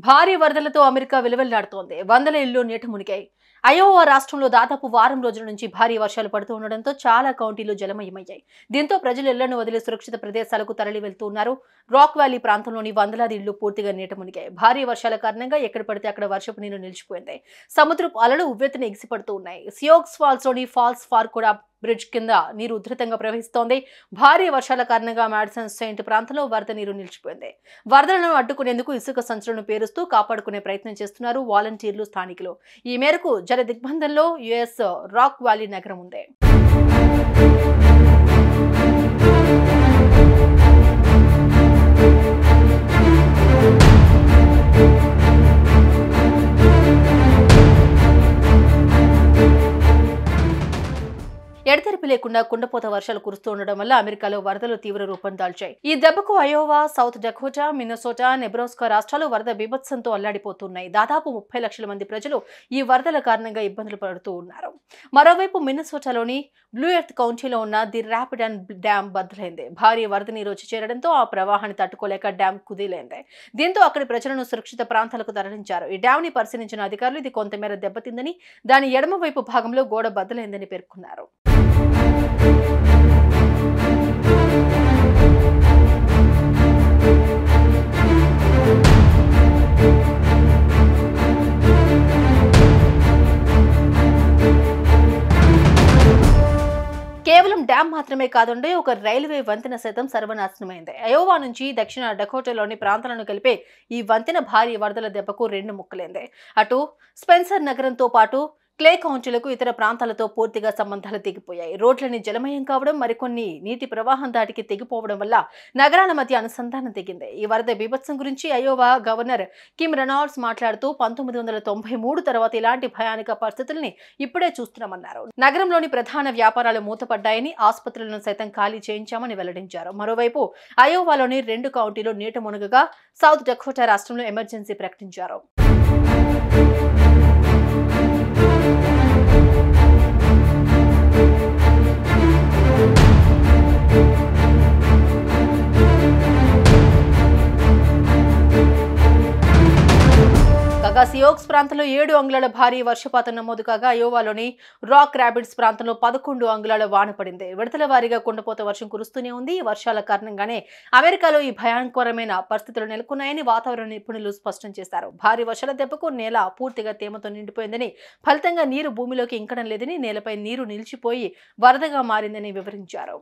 భారీ వరదలతో అమెరికా విలువెల్లాడుతోంది. వందల ఇళ్లు నీట మునిగాయి. అయోవా రాష్ట్రంలో దాదాపు వారం రోజుల నుంచి భారీ వర్షాలు పడుతూ ఉండడంతో చాలా కౌంటీలు జలమయమయ్యాయి. దీంతో ప్రజలు ఇళ్లను వదిలి సురక్షిత ప్రదేశాలకు తరలి వెళ్తూ ఉన్నారు. రాక్ వ్యాలీ ప్రాంతంలోని వందలాది ఇళ్లు పూర్తిగా నీట మునిగాయి. భారీ వర్షాల కారణంగా ఎక్కడ పడితే అక్కడ వర్షపు నీరు నిలిచిపోయింది. సముద్రపు అలలు ఉవ్వెత్తున ఎగిసిపడుతూ ఉన్నాయి. సియోక్స్ ఫాల్స్ లోని ఫాల్స్ ఫార్ కూడా బ్రిడ్జ్ కింద నీరు ఉధృతంగా ప్రవహిస్తోంది. భారీ వర్షాల కారణంగా మాడిసన్ సెయింట్ ప్రాంతంలో వరద నీరు నిలిచిపోయింది. వరదలను అడ్డుకునేందుకు ఇసుక సంచులను పేరుస్తూ కాపాడుకునే ప్రయత్నం చేస్తున్నారు వాలంటీర్లు, స్థానికులు. ఈ మేరకు జల దిగ్బంధంలో యుఎస్ రాక్ వ్యాలీ నగరం ఉంది. ఎడతెరిపి లేకుండా కుండపోత వర్షాలు కురుస్తూ ఉండడం వల్ల అమెరికాలో వరదలు తీవ్ర రూపం దాల్చాయి. ఈ దెబ్బకు Iowa, south Dakota, Minnesota, Nebraska రాష్ట్రాలు వరద బీభత్సంతో అల్లాడిపోతున్నాయి. దాదాపు 30 లక్షల మంది ప్రజలు ఈ వరదల కారణంగా ఇబ్బందులు పడుతూ ఉన్నారు. మరోవైపు మిన్నసోటాలోని బ్లూ ఎర్త్ కౌంటీలో ఉన్న ది ర్యాపిడ్ అండ్ డ్యామ్ బద్దలైంది. భారీ వరద నీరు వచ్చి చేరడంతో ఆ ప్రవాహాన్ని తట్టుకోలేక డ్యామ్ కుదేలైంది. దీంతో అక్కడి ప్రజలను సురక్షిత ప్రాంతాలకు తరలించారు. ఈ డ్యామ్ ని పరిశీలించిన అధికారులు ఇది కొంతమేర దెబ్బతిందని, దాని ఎడమ వైపు భాగంలో గోడ బద్దలైందని పేర్కొన్నారు. కేవలం డ్యామ్ మాత్రమే కాదండి, ఒక రైల్వే వంతెన సైతం సర్వనాశనమైంది. అయోవా నుంచి దక్షిణ డకోటాలోని ప్రాంతాలను కలిపే ఈ వంతెన భారీ వరదల దెబ్బకు 2 ముక్కలైంది. అటు స్పెన్సర్ నగరంతో పాటు క్లే కౌంటీలకు ఇతర ప్రాంతాలతో పూర్తిగా సంబంధాలు తెగిపోయాయి. రోడ్లని జలమయం కావడం, మరికొన్ని నీటి ప్రవాహం దాటికి తెగిపోవడం వల్ల నగరాల మధ్య అనుసంధానం తెగింది. ఈ వరద బీభత్సం గురించి అయోవా గవర్నర్ కిమ్ రెనాల్డ్స్ మాట్లాడుతూ 1993 తర్వాత ఇలాంటి భయానక పరిస్థితుల్ని ఇప్పుడే చూస్తున్నామన్నారు. నగరంలోని ప్రధాన వ్యాపారాలు మూతపడ్డాయని, ఆసుపత్రులను సైతం ఖాళీ చేయించామని వెల్లడించారు. మరోవైపు అయోవాలోని 2 కౌంటీలు నీట మునగగా సౌత్ డకోటా రాష్ట్రంలో ఎమర్జెన్సీ ప్రకటించారు. సియోక్స్ ప్రాంతంలో 7 అంగుళాల భారీ వర్షపాతం నమోదు కాగా అయోవాలోని రాక్ రాపిడ్స్ ప్రాంతంలో 11 అంగుళాల వాన పడింది. విడతల వారీగా కుండపోత వర్షం కురుస్తూనే ఉంది. ఈ వర్షాల కారణంగానే అమెరికాలో ఈ భయంకరమైన పరిస్థితులు నెలకొన్నాయని వాతావరణ నిపుణులు స్పష్టం చేశారు. భారీ వర్షాల దెబ్బకు నేల పూర్తిగా తేమతో నిండిపోయిందని, ఫలితంగా నీరు భూమిలోకి ఇంకడం లేదని, నేలపై నీరు నిలిచిపోయి వరదగా మారిందని వివరించారు.